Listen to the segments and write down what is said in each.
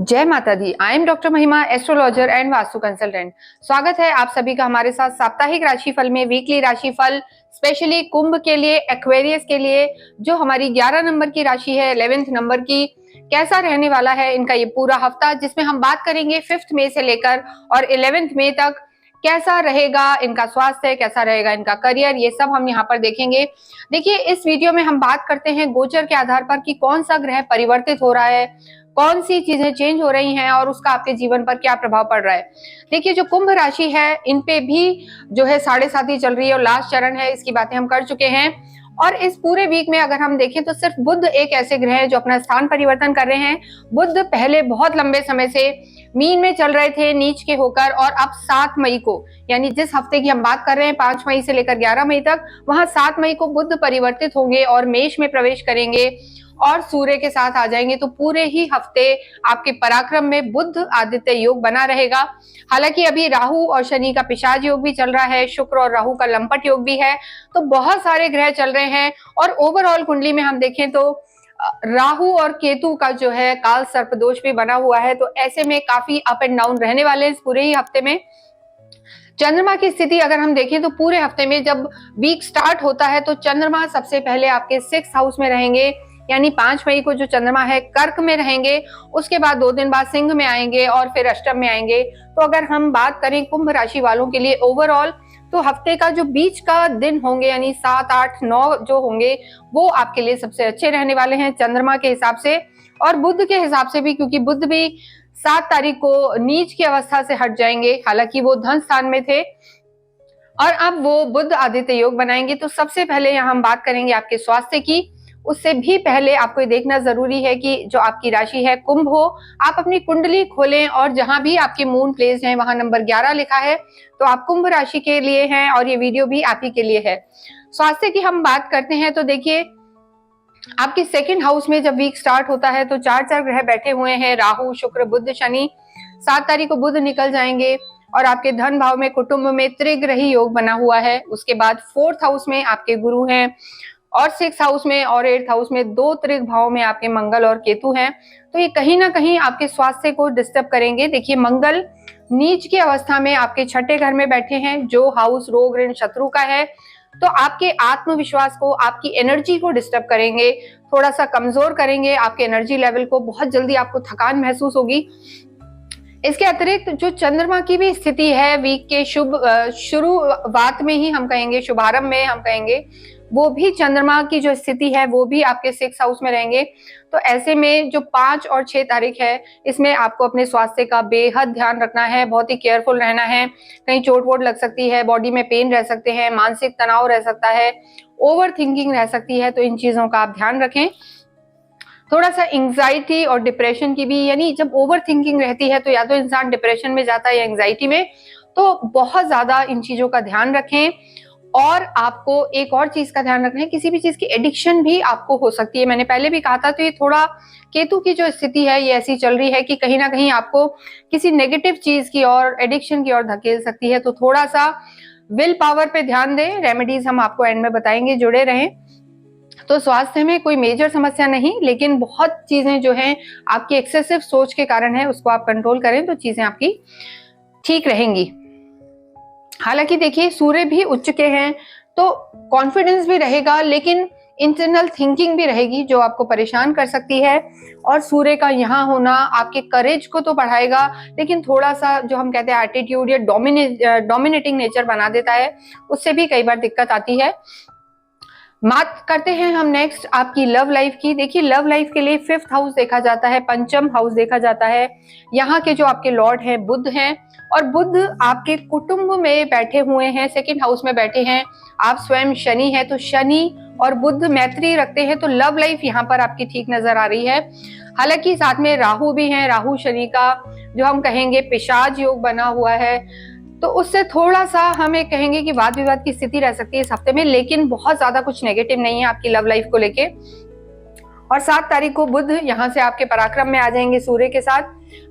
जय माता दी। I am doctor महिमा, एस्ट्रोलॉजर एंड वास्तु कंसल्टेंट। स्वागत है आप सभी का हमारे साथ साप्ताहिक राशिफल में। वीकली राशिफल स्पेशली कुंभ के लिए, एक्वेरियस के लिए, जो हमारी 11 नंबर की राशि है, 11th नंबर की, कैसा रहने वाला है इनका ये पूरा हफ्ता, जिसमें हम बात करेंगे 5 मई से लेकर और 11 मई तक कैसा रहेगा इनका स्वास्थ्य, कैसा रहेगा इनका करियर, ये सब हम यहाँ पर देखेंगे। देखिए, इस वीडियो में हम बात करते हैं गोचर के आधार पर कि कौन सा ग्रह परिवर्तित हो रहा है, कौन सी चीजें चेंज हो रही हैं और उसका आपके जीवन पर क्या प्रभाव पड़ रहा है। देखिए, जो कुंभ राशि है इन पे भी जो है 7.5 चल रही है और लास्ट चरण है, इसकी बातें हम कर चुके हैं। और इस पूरे वीक में अगर हम देखें तो सिर्फ बुध एक ऐसे ग्रह है जो अपना स्थान परिवर्तन कर रहे हैं। बुध पहले बहुत लंबे समय से मीन में चल रहे थे नीच के होकर, और अब 7 मई को, यानी जिस हफ्ते की हम बात कर रहे हैं 5 मई से लेकर 11 मई तक, वहां 7 मई को बुध परिवर्तित होंगे और मेष में प्रवेश करेंगे और सूर्य के साथ आ जाएंगे। तो पूरे ही हफ्ते आपके पराक्रम में बुध आदित्य योग बना रहेगा। हालांकि अभी राहु और शनि का पिशाच योग भी चल रहा है, शुक्र और राहु का लंपट योग भी है, तो बहुत सारे ग्रह चल रहे हैं। और ओवरऑल कुंडली में हम देखें तो राहु और केतु का जो है काल सर्प दोष भी बना हुआ है। तो ऐसे में काफी अप एंड डाउन रहने वाले हैं इस पूरे ही हफ्ते में। चंद्रमा की स्थिति अगर हम देखें तो पूरे हफ्ते में जब वीक स्टार्ट होता है तो चंद्रमा सबसे पहले आपके 6th हाउस में रहेंगे, यानी 5 मई को जो चंद्रमा है कर्क में रहेंगे, उसके बाद 2 दिन बाद सिंह में आएंगे और फिर अष्टम में आएंगे। तो अगर हम बात करें कुंभ राशि वालों के लिए ओवरऑल, तो हफ्ते का जो बीच का दिन होंगे, यानी 7, 8, 9 जो होंगे, वो आपके लिए सबसे अच्छे रहने वाले हैं चंद्रमा के हिसाब से और बुध के हिसाब से भी, क्योंकि बुध भी 7 तारीख को नीच की अवस्था से हट जाएंगे। हालांकि वो धन स्थान में थे और अब वो बुध आदित्य योग बनाएंगे। तो सबसे पहले यहाँ हम बात करेंगे आपके स्वास्थ्य की। उससे भी पहले आपको ये देखना जरूरी है कि जो आपकी राशि है कुंभ हो, आप अपनी कुंडली खोलें और जहां भी आपके मून प्लेस है वहां नंबर 11 लिखा है तो आप कुंभ राशि के लिए हैं और ये वीडियो भी आप ही के लिए है। स्वास्थ्य की हम बात करते हैं तो देखिए, आपके 2nd हाउस में जब वीक स्टार्ट होता है तो 4 ग्रह बैठे हुए हैं, राहु, शुक्र, बुध, शनि। 7 तारीख को बुध निकल जाएंगे और आपके धन भाव में, कुटुंब में त्रिग्रही योग बना हुआ है। उसके बाद 4th हाउस में आपके गुरु हैं और 6th हाउस में और 8th हाउस में 2 त्रिग भाव में आपके मंगल और केतु हैं। तो ये कहीं ना कहीं आपके स्वास्थ्य को डिस्टर्ब करेंगे। देखिए, मंगल नीच की अवस्था में आपके 6ठे घर में बैठे हैं, जो हाउस रोग ऋण शत्रु का है। तो आपके आत्मविश्वास को, आपकी एनर्जी को डिस्टर्ब करेंगे, थोड़ा सा कमजोर करेंगे आपके एनर्जी लेवल को। बहुत जल्दी आपको थकान महसूस होगी। इसके अतिरिक्त जो चंद्रमा की भी स्थिति है वीक के शुरुआत में ही हम कहेंगे, शुभारंभ में हम कहेंगे, वो भी चंद्रमा की जो स्थिति है वो भी आपके 6th हाउस में रहेंगे। तो ऐसे में जो 5 और 6 तारीख है, इसमें आपको अपने स्वास्थ्य का बेहद ध्यान रखना है, बहुत ही केयरफुल रहना है। कहीं चोट वोट लग सकती है, बॉडी में पेन रह सकते हैं, मानसिक तनाव रह सकता है, ओवर थिंकिंग रह सकती है। तो इन चीजों का आप ध्यान रखें। थोड़ा सा एंग्जाइटी और डिप्रेशन की भी, यानी जब ओवर थिंकिंग रहती है तो या तो इंसान डिप्रेशन में जाता है या एंग्जाइटी में। तो बहुत ज्यादा इन चीजों का ध्यान रखें। और आपको एक और चीज का ध्यान रखना है, किसी भी चीज की एडिक्शन भी आपको हो सकती है। मैंने पहले भी कहा था, तो ये थोड़ा केतु की जो स्थिति है ये ऐसी चल रही है कि कहीं ना कहीं आपको किसी नेगेटिव चीज की और एडिक्शन की ओर धकेल सकती है। तो थोड़ा सा विल पावर पे ध्यान दें। रेमेडीज हम आपको एंड में बताएंगे, जुड़े रहें। तो स्वास्थ्य में कोई मेजर समस्या नहीं, लेकिन बहुत चीजें जो हैं आपकी एक्सेसिव सोच के कारण है, उसको आप कंट्रोल करें तो चीजें आपकी ठीक रहेंगी। हालांकि देखिए, सूर्य भी उच्च के हैं तो कॉन्फिडेंस भी रहेगा, लेकिन इंटरनल थिंकिंग भी रहेगी जो आपको परेशान कर सकती है। और सूर्य का यहाँ होना आपके करेज को तो बढ़ाएगा, लेकिन थोड़ा सा जो हम कहते हैं एटीट्यूड या डोमिनेटिंग नेचर बना देता है, उससे भी कई बार दिक्कत आती है। बात करते हैं हम नेक्स्ट आपकी लव लाइफ की। देखिए, लव लाइफ के लिए 5th हाउस देखा जाता है, पंचम हाउस देखा जाता है। यहाँ के जो आपके लॉर्ड हैं बुध हैं, और बुध आपके कुटुंब में बैठे हुए हैं, 2nd हाउस में बैठे हैं। आप स्वयं शनि है, तो शनि और बुध मैत्री रखते हैं, तो लव लाइफ यहाँ पर आपकी ठीक नजर आ रही है। हालांकि साथ में राहु भी है, राहु शनि का जो हम कहेंगे पिशाच योग बना हुआ है, तो उससे थोड़ा सा हमें कहेंगे कि वाद विवाद की स्थिति रह सकती है इस हफ्ते में, लेकिन बहुत ज्यादा कुछ नेगेटिव नहीं है आपकी लव लाइफ को लेके। और 7 तारीख को बुध यहाँ से आपके पराक्रम में आ जाएंगे सूर्य के साथ,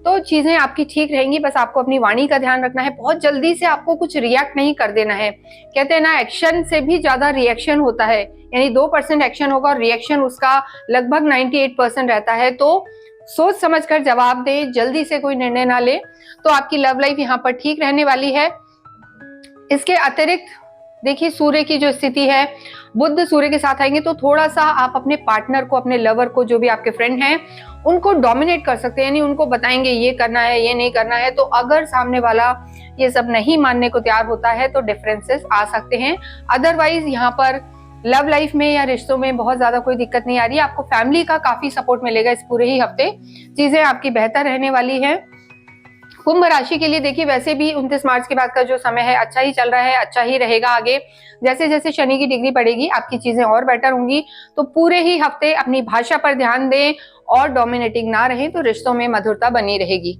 तो चीजें आपकी ठीक रहेंगी। बस आपको अपनी वाणी का ध्यान रखना है, बहुत जल्दी से आपको कुछ रिएक्ट नहीं कर देना है। कहते हैं ना, एक्शन से भी ज्यादा रिएक्शन होता है, यानी 2% एक्शन होगा और रिएक्शन उसका लगभग 98% रहता है। तो सोच समझकर जवाब दें, जल्दी से कोई निर्णय ना लें, तो आपकी लव लाइफ यहाँ पर ठीक रहने वाली है। इसके अतिरिक्त देखिए सूर्य की जो स्थिति है, बुध सूर्य के साथ आएंगे तो थोड़ा सा आप अपने पार्टनर को, अपने लवर को, जो भी आपके फ्रेंड हैं, उनको डोमिनेट कर सकते हैं, यानी उनको बताएंगे ये करना है, ये नहीं करना है। तो अगर सामने वाला ये सब नहीं मानने को तैयार होता है तो डिफरेंसेस आ सकते हैं। अदरवाइज यहाँ पर लव लाइफ में या रिश्तों में बहुत ज्यादा कोई दिक्कत नहीं आ रही है। आपको फैमिली का काफी सपोर्ट मिलेगा इस पूरे ही हफ्ते, चीजें आपकी बेहतर रहने वाली है। कुंभ राशि के लिए देखिए वैसे भी 29 मार्च के बाद का जो समय है अच्छा ही चल रहा है, अच्छा ही रहेगा आगे। जैसे जैसे शनि की डिग्री बढ़ेगी आपकी चीजें और बेटर होंगी। तो पूरे ही हफ्ते अपनी भाषा पर ध्यान दें और डोमिनेटिंग ना रहें, तो रिश्तों में मधुरता बनी रहेगी।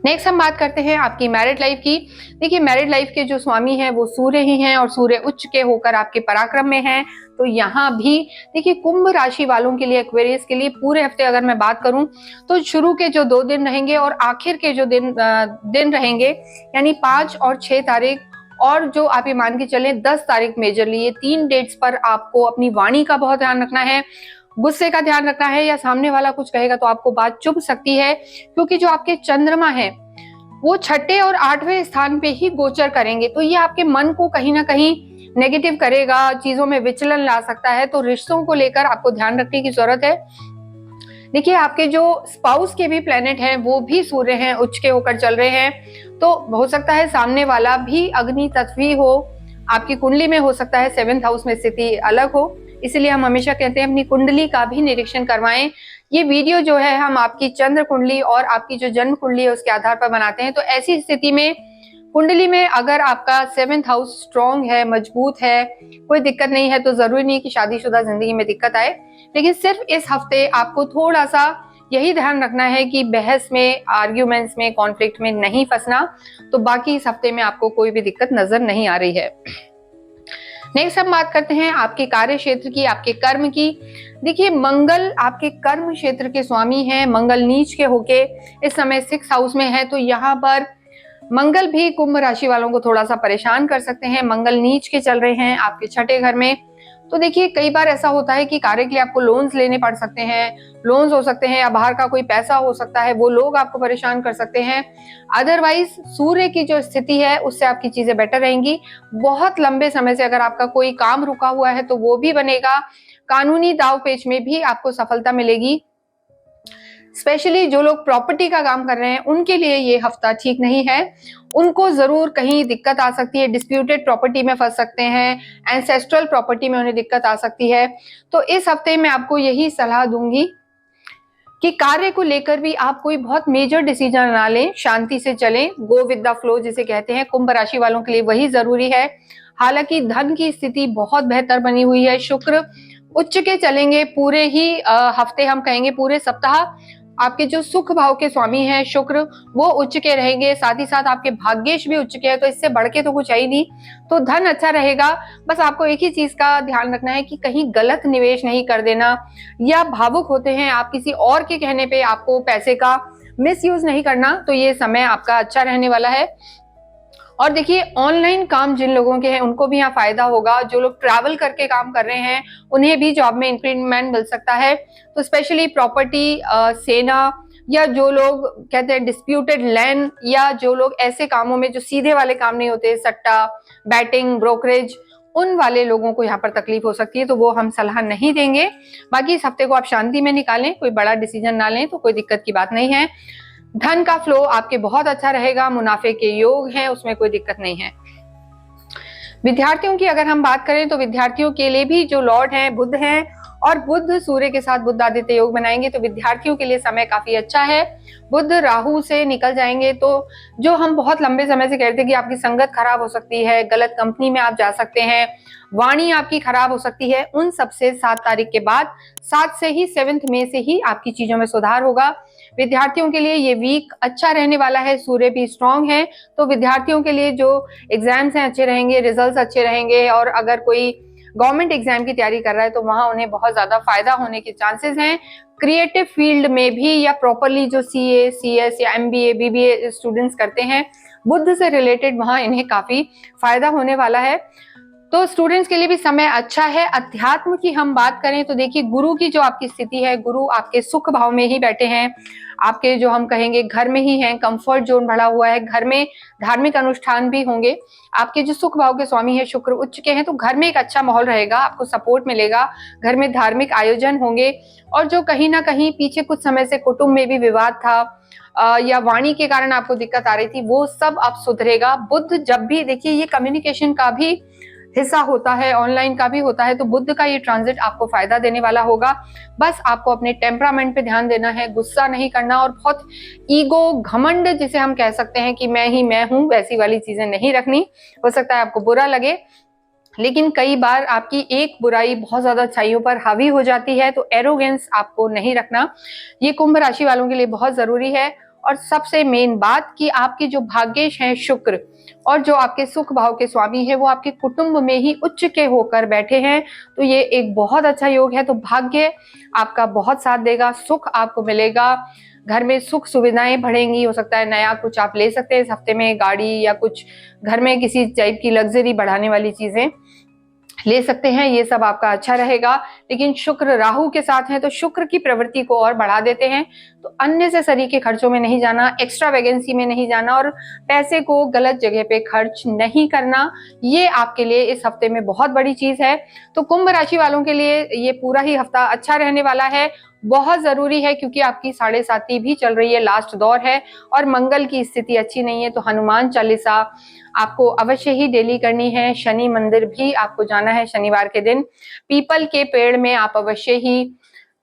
नेक्स्ट हम बात करते हैं आपकी मैरिड लाइफ की। देखिए मैरिड लाइफ के जो स्वामी हैं वो सूर्य ही हैं, और सूर्य उच्च के होकर आपके पराक्रम में हैं। तो यहाँ भी देखिए कुंभ राशि वालों के लिए, एक्वेरियस के लिए पूरे हफ्ते अगर मैं बात करूं तो शुरू के जो 2 दिन रहेंगे और आखिर के जो दिन रहेंगे, यानी 5 और 6 तारीख, और जो आप ये मान के चलें 10 तारीख मेजरली, ये 3 डेट्स पर आपको अपनी वाणी का बहुत ध्यान रखना है, गुस्से का ध्यान रखना है। या सामने वाला कुछ कहेगा तो आपको बात चुभ सकती है, क्योंकि जो आपके चंद्रमा है वो 6ठे और 8वें स्थान पे ही गोचर करेंगे। तो ये आपके मन को कहीं ना कहीं नेगेटिव करेगा, चीजों में विचलन ला सकता है। तो रिश्तों को लेकर आपको ध्यान रखने की जरूरत है। देखिए आपके जो स्पाउस के भी प्लेनेट हैं वो भी सूर्य हैं, उच्च के होकर चल रहे हैं। तो हो सकता है सामने वाला भी अग्नि तत्वी हो, आपकी कुंडली में हो सकता है 7th हाउस में स्थिति अलग हो। इसलिए हम हमेशा कहते हैं अपनी कुंडली का भी निरीक्षण करवाएं। ये वीडियो जो है हम आपकी चंद्र कुंडली और आपकी जो जन्म कुंडली है उसके आधार पर बनाते हैं। तो ऐसी स्थिति में कुंडली में अगर आपका 7th हाउस स्ट्रॉन्ग है, मजबूत है, कोई दिक्कत नहीं है, तो जरूरी नहीं कि शादीशुदा जिंदगी में दिक्कत आए। लेकिन सिर्फ इस हफ्ते आपको थोड़ा सा यही ध्यान रखना है कि बहस में, आर्ग्यूमेंट्स में, कॉन्फ्लिक्ट में नहीं फंसना। तो बाकी इस हफ्ते में आपको कोई भी दिक्कत नजर नहीं आ रही है। नेक्स्ट हम बात करते हैं आपके कार्य क्षेत्र की, आपके कर्म की। देखिए मंगल आपके कर्म क्षेत्र के स्वामी हैं, मंगल नीच के होके इस समय 6th हाउस में है। तो यहाँ पर मंगल भी कुंभ राशि वालों को थोड़ा सा परेशान कर सकते हैं। मंगल नीच के चल रहे हैं आपके 6ठे घर में। तो देखिए कई बार ऐसा होता है कि कार्य के लिए आपको लोन्स लेने पड़ सकते हैं, लोन्स हो सकते हैं या बाहर का कोई पैसा हो सकता है, वो लोग आपको परेशान कर सकते हैं। अदरवाइज सूर्य की जो स्थिति है उससे आपकी चीजें बेटर रहेंगी। बहुत लंबे समय से अगर आपका कोई काम रुका हुआ है तो वो भी बनेगा। कानूनी दाव पेच में भी आपको सफलता मिलेगी। स्पेशली जो लोग प्रॉपर्टी का काम कर रहे हैं उनके लिए ये हफ्ता ठीक नहीं है। उनको जरूर कहीं दिक्कत आ सकती है, डिस्प्यूटेड प्रॉपर्टी में फंस सकते हैं, एंसेस्ट्रल प्रॉपर्टी में उन्हें दिक्कत आ सकती है। तो इस हफ्ते में आपको यही सलाह दूंगी कि कार्य को लेकर भी आप कोई बहुत मेजर डिसीजन ना लें, शांति से चलें, गो विद द फ्लो जिसे कहते हैं। कुंभ राशि वालों के लिए वही जरूरी है। हालांकि धन की स्थिति बहुत बेहतर बनी हुई है, शुक्र उच्च के चलेंगे पूरे ही हफ्ते, हम कहेंगे पूरे सप्ताह। आपके जो सुख भाव के स्वामी हैं शुक्र, वो उच्च के रहेंगे, साथ ही साथ आपके भाग्येश भी उच्च के हैं। तो इससे बढ़ के तो कुछ है ही नहीं। तो धन अच्छा रहेगा। बस आपको एक ही चीज का ध्यान रखना है कि कहीं गलत निवेश नहीं कर देना, या भावुक होते हैं आप किसी और के कहने पे आपको पैसे का मिसयूज नहीं करना। तो ये समय आपका अच्छा रहने वाला है। और देखिए ऑनलाइन काम जिन लोगों के हैं उनको भी यहाँ फायदा होगा। जो लोग ट्रैवल करके काम कर रहे हैं उन्हें भी जॉब में इंक्रीमेंट मिल सकता है। तो स्पेशली प्रॉपर्टी, सेना, या जो लोग कहते हैं डिस्प्यूटेड लैंड, या जो लोग ऐसे कामों में जो सीधे वाले काम नहीं होते, सट्टा, बैटिंग, ब्रोकरेज, उन वाले लोगों को यहाँ पर तकलीफ हो सकती है। तो वो हम सलाह नहीं देंगे। बाकी इस हफ्ते को आप शांति में निकालें, कोई बड़ा डिसीजन ना लें तो कोई दिक्कत की बात नहीं है। धन का फ्लो आपके बहुत अच्छा रहेगा, मुनाफे के योग हैं, उसमें कोई दिक्कत नहीं है। विद्यार्थियों की अगर हम बात करें तो विद्यार्थियों के लिए भी जो लॉर्ड हैं बुध हैं, और बुध सूर्य के साथ बुध आदित्य योग बनाएंगे। तो विद्यार्थियों के लिए समय काफी अच्छा है। बुध राहु से निकल जाएंगे तो जो हम बहुत लंबे समय से कहते हैं कि आपकी संगत खराब हो सकती है, गलत कंपनी में आप जा सकते हैं, वाणी आपकी खराब हो सकती है, उन सबसे 7 तारीख के बाद, 7 से ही 7th मई से ही आपकी चीजों में सुधार होगा। विद्यार्थियों के लिए ये वीक अच्छा रहने वाला है, सूर्य भी स्ट्रांग है। तो विद्यार्थियों के लिए जो एग्जाम्स हैं अच्छे रहेंगे, रिजल्ट्स अच्छे रहेंगे। और अगर कोई गवर्नमेंट एग्जाम की तैयारी कर रहा है तो वहां उन्हें बहुत ज्यादा फायदा होने के चांसेस हैं। क्रिएटिव फील्ड में भी, या प्रॉपरली जो CA, CS या MBA, BBA स्टूडेंट्स करते हैं, बुद्ध से रिलेटेड, वहां इन्हें काफी फायदा होने वाला है। तो स्टूडेंट्स के लिए भी समय अच्छा है। अध्यात्म की हम बात करें तो देखिए, गुरु की जो आपकी स्थिति है, गुरु आपके सुख भाव में ही बैठे हैं, आपके जो हम कहेंगे घर में ही हैं, कंफर्ट जोन बढ़ा हुआ है, घर में धार्मिक अनुष्ठान भी होंगे। आपके जो सुख भाव के स्वामी है शुक्र उच्च के हैं, तो घर में एक अच्छा माहौल रहेगा, आपको सपोर्ट मिलेगा, घर में धार्मिक आयोजन होंगे। और जो कहीं ना कहीं पीछे कुछ समय से कुटुंब में भी विवाद था या वाणी के कारण आपको दिक्कत आ रही थी, वो सब अब सुधरेगा। बुध जब भी, देखिए ये कम्युनिकेशन का भी हिस्सा होता है, ऑनलाइन का भी होता है, तो बुध का ये ट्रांजिट आपको फायदा देने वाला होगा। बस आपको अपने टेम्परामेंट पे ध्यान देना है, गुस्सा नहीं करना, और बहुत ईगो, घमंड जिसे हम कह सकते हैं कि मैं ही मैं हूं, वैसी वाली चीजें नहीं रखनी। हो सकता है आपको बुरा लगे, लेकिन कई बार आपकी एक बुराई बहुत ज्यादा अच्छाइयों पर हावी हो जाती है, तो एरोगेंस आपको नहीं रखना। ये कुंभ राशि वालों के लिए बहुत जरूरी है। और सबसे मेन बात कि आपके जो भाग्येश हैं शुक्र, और जो आपके सुख भाव के स्वामी है, वो आपके कुटुंब में ही उच्च के होकर बैठे हैं, तो ये एक बहुत अच्छा योग है। तो भाग्य आपका बहुत साथ देगा, सुख आपको मिलेगा, घर में सुख सुविधाएं बढ़ेंगी। हो सकता है नया कुछ आप ले सकते हैं इस हफ्ते में, गाड़ी या कुछ घर में किसी टाइप की लग्जरी बढ़ाने वाली चीजें ले सकते हैं, ये सब आपका अच्छा रहेगा। लेकिन शुक्र राहु के साथ है, तो शुक्र की प्रवृत्ति को और बढ़ा देते हैं। तो अननेसेसरी के खर्चों में नहीं जाना, एक्स्ट्रा वैकेंसी में नहीं जाना, और पैसे को गलत जगह पे खर्च नहीं करना, ये आपके लिए इस हफ्ते में बहुत बड़ी चीज है। तो कुंभ राशि वालों के लिए ये पूरा ही हफ्ता अच्छा रहने वाला है, बहुत जरूरी है, क्योंकि आपकी 7.5 भी चल रही है, लास्ट दौर है, और मंगल की स्थिति अच्छी नहीं है। तो हनुमान चालीसा आपको अवश्य ही डेली करनी है। शनि मंदिर भी आपको जाना है शनिवार के दिन। पीपल के पेड़ में आप अवश्य ही,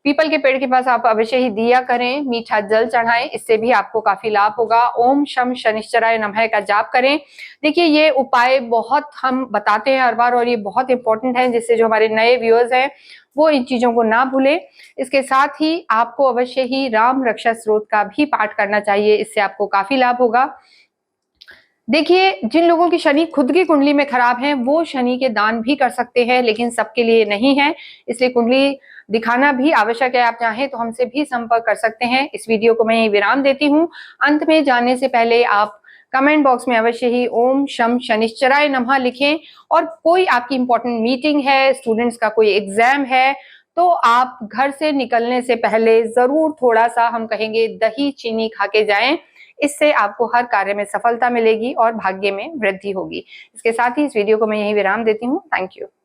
पीपल के पेड़ के पास आप अवश्य ही दिया करें, मीठा जल चढ़ाएं, इससे भी आपको काफी लाभ होगा। ओम शम शनिश्चराय नमः का जाप करें। देखिए ये उपाय बहुत हम बताते हैं हर बार, और ये बहुत इंपॉर्टेंट है, जिससे जो हमारे नए व्यूअर्स हैं वो इन चीजों को ना भूलें। इसके साथ ही आपको अवश्य ही राम रक्षा स्त्रोत का भी पाठ करना चाहिए, इससे आपको काफी लाभ होगा। देखिए जिन लोगों की शनि खुद की कुंडली में खराब है, वो शनि के दान भी कर सकते हैं, लेकिन सबके लिए नहीं है, इसलिए कुंडली दिखाना भी आवश्यक है। आप चाहें तो हमसे भी संपर्क कर सकते हैं। इस वीडियो को मैं यही विराम देती हूँ। अंत में जाने से पहले आप कमेंट बॉक्स में अवश्य ही ओम शम शनिश्चराय नमः लिखें। और कोई आपकी इंपॉर्टेंट मीटिंग है, स्टूडेंट्स का कोई एग्जाम है, तो आप घर से निकलने से पहले जरूर थोड़ा सा, हम कहेंगे, दही चीनी खा के जाएं। इससे आपको हर कार्य में सफलता मिलेगी और भाग्य में वृद्धि होगी। इसके साथ ही इस वीडियो को मैं यही विराम देती हूँ। Thank you.